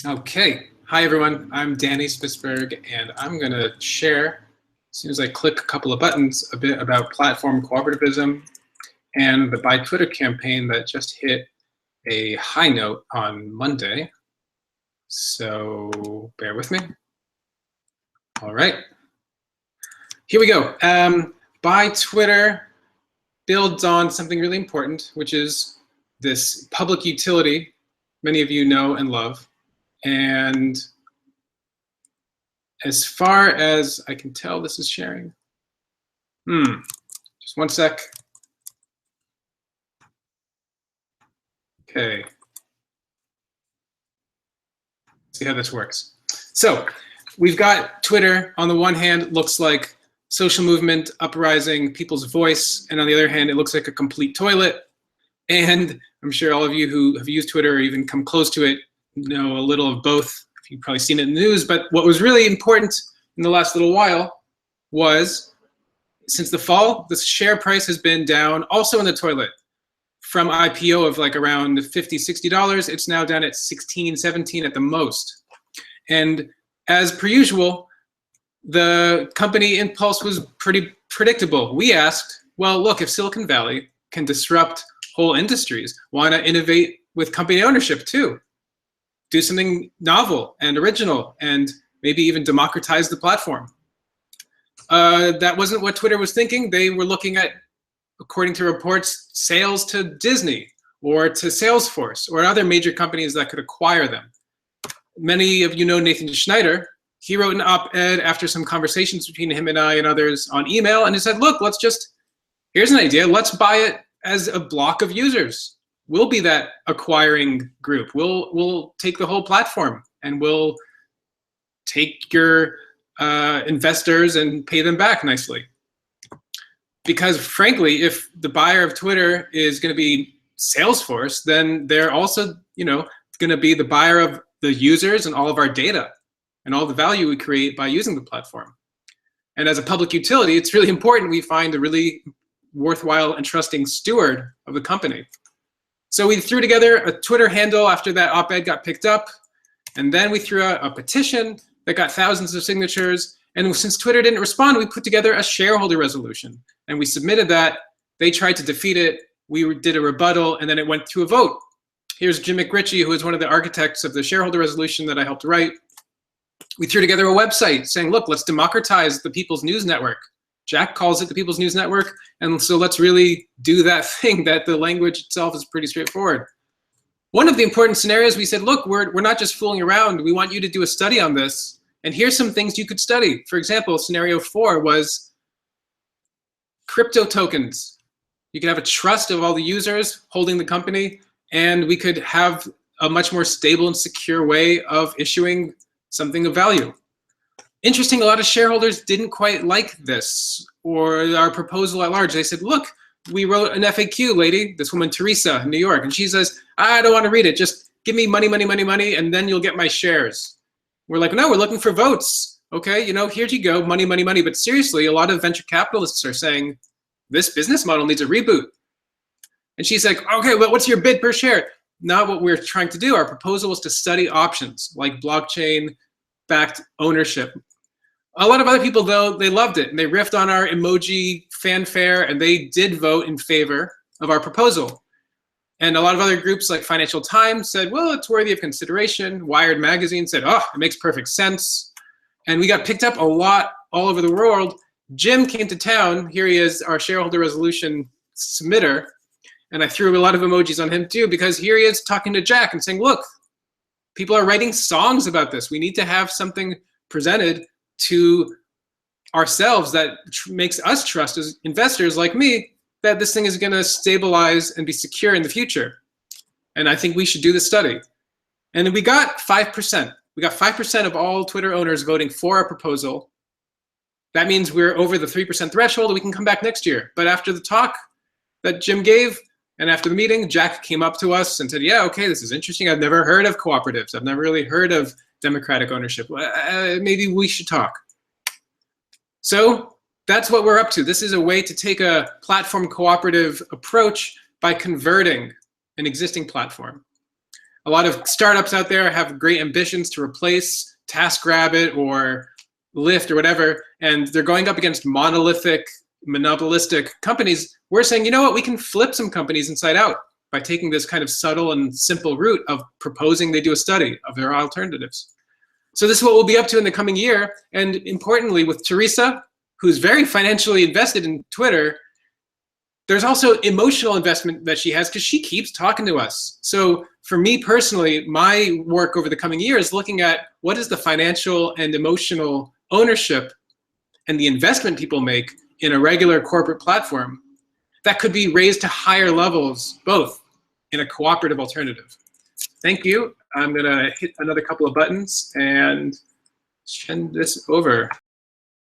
Okay, hi everyone, I'm Danny Spitzberg, and I'm going to share, as soon as I click a couple of buttons, a bit about platform cooperativism and the Buy Twitter campaign that just hit a high note on Monday. So bear with me. All right, here we go. Buy Twitter builds on something really important, which is this public utility many of you know and love. And as far as I can tell, this is sharing. Just one sec. Okay. See how this works. So we've got Twitter on the one hand, looks like social movement, uprising, people's voice, and on the other hand, it looks like a complete toilet. And I'm sure all of you who have used Twitter or even come close to it know a little of both. You've probably seen it in the news, but what was really important in the last little while was, since the fall, the share price has been down, also in the toilet. From IPO of like around $50, $60, it's now down at 16, 17 at the most. And as per usual, the company impulse was pretty predictable. We asked, well, look, if Silicon Valley can disrupt whole industries, why not innovate with company ownership too? Do something novel and original and maybe even democratize the platform. That wasn't what Twitter was thinking. They were looking at, according to reports, sales to Disney or to Salesforce or other major companies that could acquire them. Many of you know Nathan Schneider. He wrote an op-ed after some conversations between him and I and others on email, and he said, look, here's an idea, let's buy it as a block of users. We'll be that acquiring group. We'll take the whole platform and we'll take your investors and pay them back nicely. Because frankly, if the buyer of Twitter is going to be Salesforce, then they're also, going to be the buyer of the users and all of our data and all the value we create by using the platform. And as a public utility, it's really important we find a really worthwhile and trusting steward of the company. So we threw together a Twitter handle after that op-ed got picked up, and then we threw out a petition that got thousands of signatures. And since Twitter didn't respond, we put together a shareholder resolution, and we submitted that. They tried to defeat it. We did a rebuttal, and then it went to a vote. Here's Jim McRitchie, who is one of the architects of the shareholder resolution that I helped write. We threw together a website saying, look, let's democratize the People's News Network. Jack calls it the People's News Network, and so let's really do that thing that the language itself is pretty straightforward. One of the important scenarios, we said, look, we're not just fooling around. We want you to do a study on this, and here's some things you could study. For example, scenario 4 was crypto tokens. You could have a trust of all the users holding the company, and we could have a much more stable and secure way of issuing something of value. Interesting, a lot of shareholders didn't quite like this or our proposal at large. They said, look, we wrote an FAQ, lady, this woman, Teresa, in New York, and she says, I don't want to read it. Just give me money, money, money, money, and then you'll get my shares. We're like, no, we're looking for votes. Okay, here you go, money, money, money. But seriously, a lot of venture capitalists are saying, this business model needs a reboot. And she's like, okay, well, what's your bid per share? Not what we're trying to do. Our proposal was to study options like blockchain-backed ownership. A lot of other people, though, they loved it, and they riffed on our emoji fanfare, and they did vote in favor of our proposal. And a lot of other groups like Financial Times said, well, it's worthy of consideration. Wired magazine said, oh, it makes perfect sense. And we got picked up a lot all over the world. Jim came to town. Here he is, our shareholder resolution submitter. And I threw a lot of emojis on him too, because here he is talking to Jack and saying, look, people are writing songs about this. We need to have something presented to ourselves that makes us trust as investors like me that this thing is going to stabilize and be secure in the future. And I think we should do the study. And we got 5%. We got 5% of all Twitter owners voting for our proposal. That means we're over the 3% threshold. We can come back next year. But after the talk that Jim gave and after the meeting, Jack came up to us and said, yeah, okay, this is interesting. I've never heard of cooperatives. I've never really heard of democratic ownership. Maybe we should talk. So that's what we're up to. This is a way to take a platform cooperative approach by converting an existing platform. A lot of startups out there have great ambitions to replace TaskRabbit or Lyft or whatever, and they're going up against monolithic, monopolistic companies. We're saying, you know what, we can flip some companies inside out by taking this kind of subtle and simple route of proposing they do a study of their alternatives. So this is what we'll be up to in the coming year. And importantly, with Teresa, who's very financially invested in Twitter, there's also emotional investment that she has because she keeps talking to us. So for me personally, my work over the coming year is looking at what is the financial and emotional ownership and the investment people make in a regular corporate platform that could be raised to higher levels, both in a cooperative alternative. Thank you. I'm gonna hit another couple of buttons and send this over.